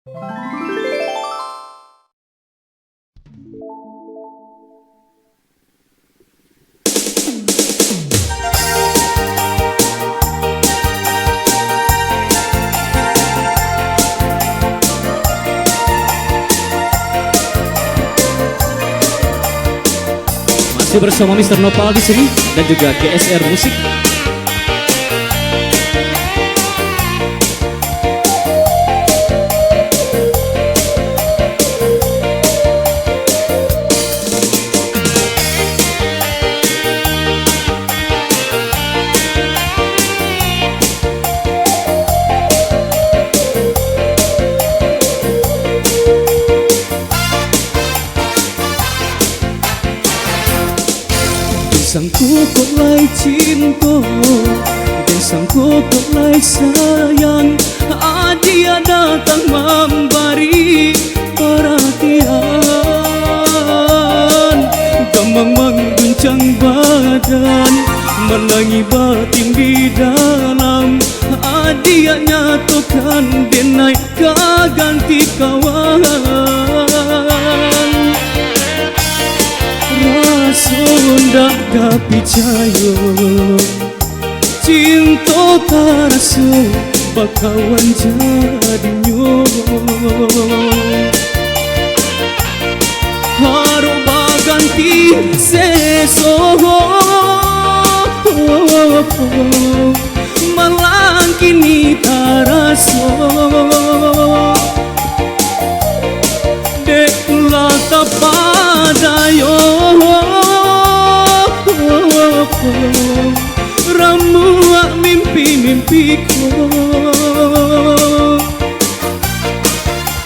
Masih bersama Mr. Nopal di sini dan juga GSR Musik. Sangku kau lai cinta, sangku kau lai sayang. Dia datang memberi perhatian, gampang mengguncang badan, melangi batin di dalam. Dia nyatukan denai ganti kawan. Sunda tapi cayo cinta tarasu bakawan jadinya. Haru baganti sesoho malang kini tarasu dek lata padayo. Ramuak mimpi-mimpiku,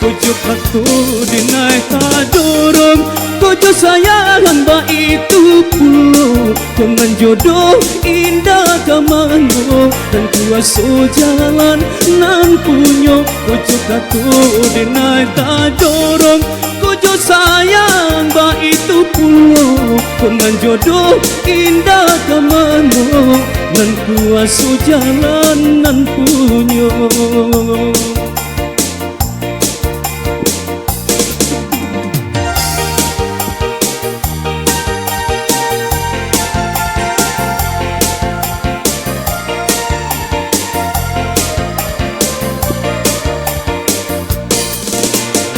kujuk hatu dinai tadorong, kujuk sayang ba itu pulau. Dengan jodoh indah kamano dan kuasa jalan nan punyo. Kujuk hatu dinai tadorong, kujuk sayang ba itu pulau. Dengan jodoh indah kamano dan kuasa jalan nan punyo.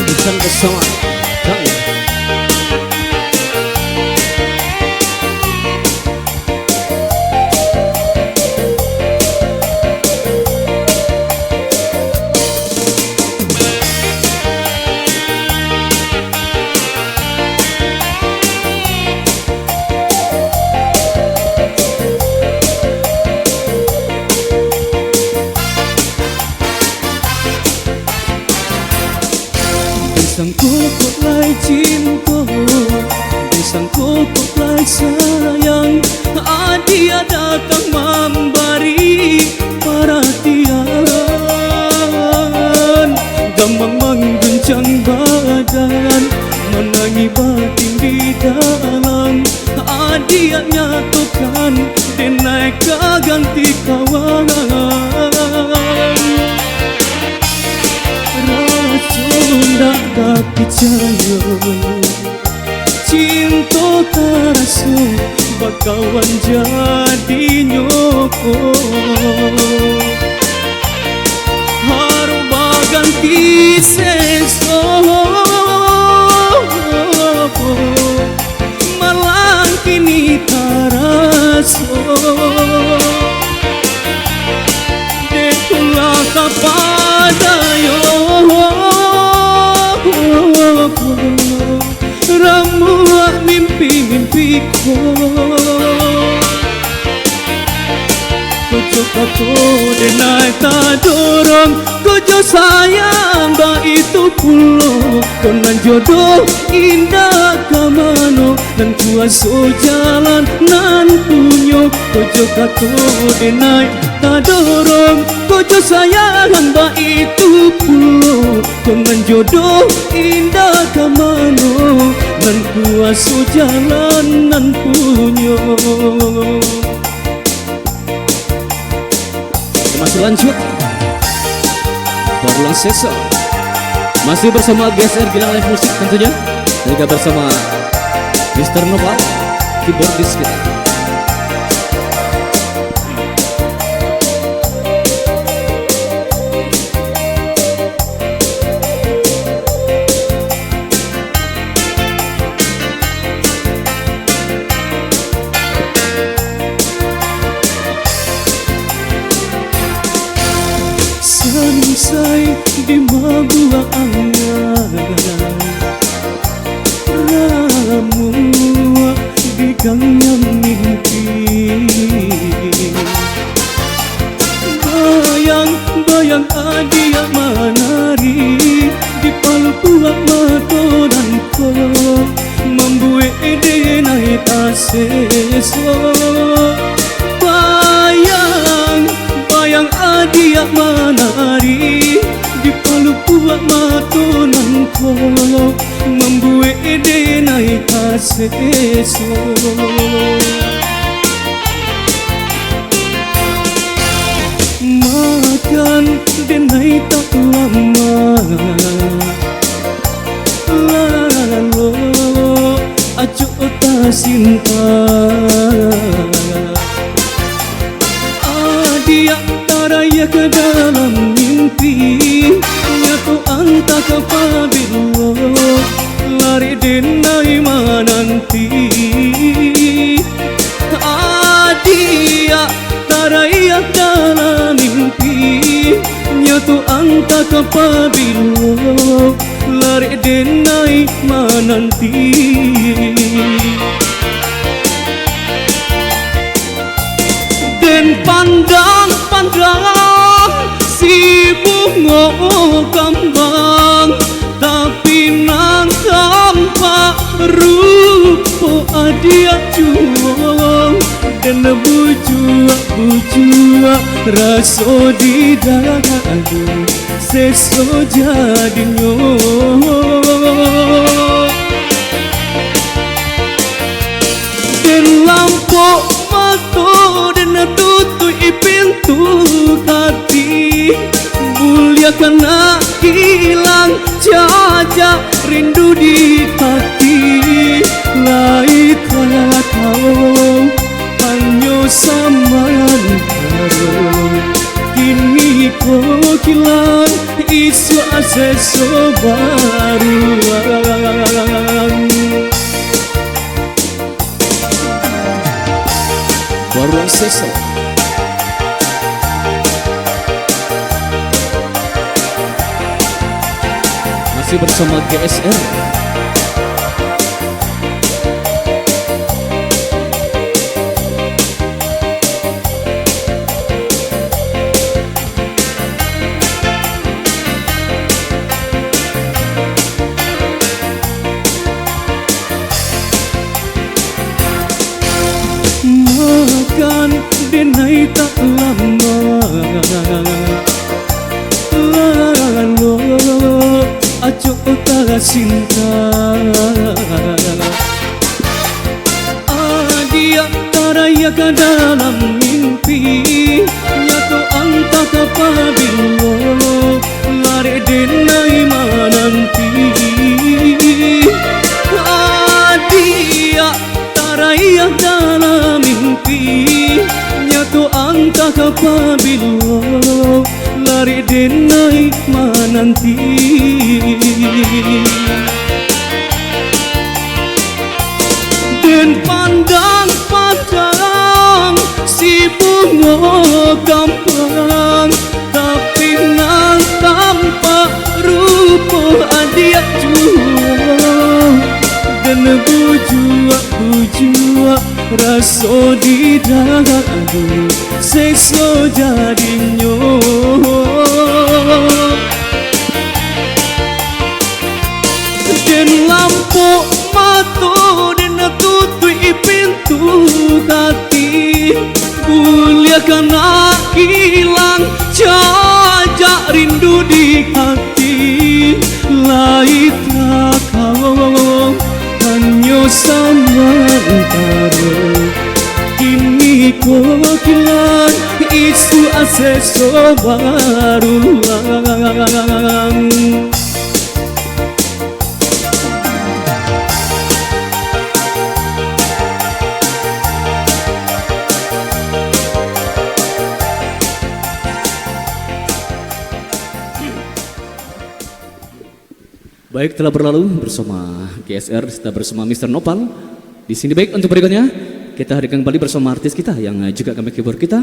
Insan bersama kami. Sangku kau lai cinta, sangku kau lai sayang. Dia datang memberi perhatian, gampang mengguncang badan, menangi batin di dalam. Dia nyatukan denai ganti kawan. Sunda tapi cayo cinta tarasu bakawan jadi nyoko. Haru baganti seso malang kini tarasu dekulah kapadayo. Ramuak mimpi-mimpiku, kujuk aku denai tadorong, kujuk sayang ba itu pulau. Dengan jodoh indah kamano dan kuasa jalan nan punyo. Kujuk aku denai tadorong, kujuk sayang ba itu pulau. Dengan jodoh indah kamano dan kuasa jalan nan punyo. Masih lanjut Barlang Sesa Masih bersama GSR Gilang Live Musik tentunya. Dan juga bersama Mr. Nopal, keyboardis kita. Sansai di mabua angan ramu di gangyang mimpi bayang-bayang adia manari di palupua matonanko membuat denai taseso bayang adia manari di palupua matonanko membuat denai aseso makan denai tak lama lalu acu tak cinta adia taraya ke dalam mimpi nyatu anta ke pabilo lari denai mananti adia taraya dalam mimpi nyatu anta ke pabilo lari denai mananti dan pandang-pandang si bunga kembang tapi nang tanpa rupa adia juang dan bujua raso di dadu seso jadinyo dan lampu mata dan tutui pintu hati mulia karena hilang jajak rindu di hati lain kau hanya samaran baru kini kau hilang isu aseso baru Baru sesat. Masih bersama GSR. makan denai tak lama lalu acu tak cinta adia taraya ke dalam mimpi nyatu anta ke pabilo lari denai mananti adia taraya dalam mimpi nyatu anta ke pabilo lari denai mananti dan pandang-pandang si bunga gampang tapi nang tanpa rupa adia juang dan bujua raso di dadu sekso jadinyo dan lampu mata dan tutui pintu hati mulia karena hilang jajak rindu di hati lain kau hanya samantara kini kau hilang isu aseso baru lang Baik, telah berlalu bersama GSR, kita bersama Mr. Nopal. Di sini baik untuk berikutnya kita hadirkan kembali bersama artis kita yang juga kami keyboard kita.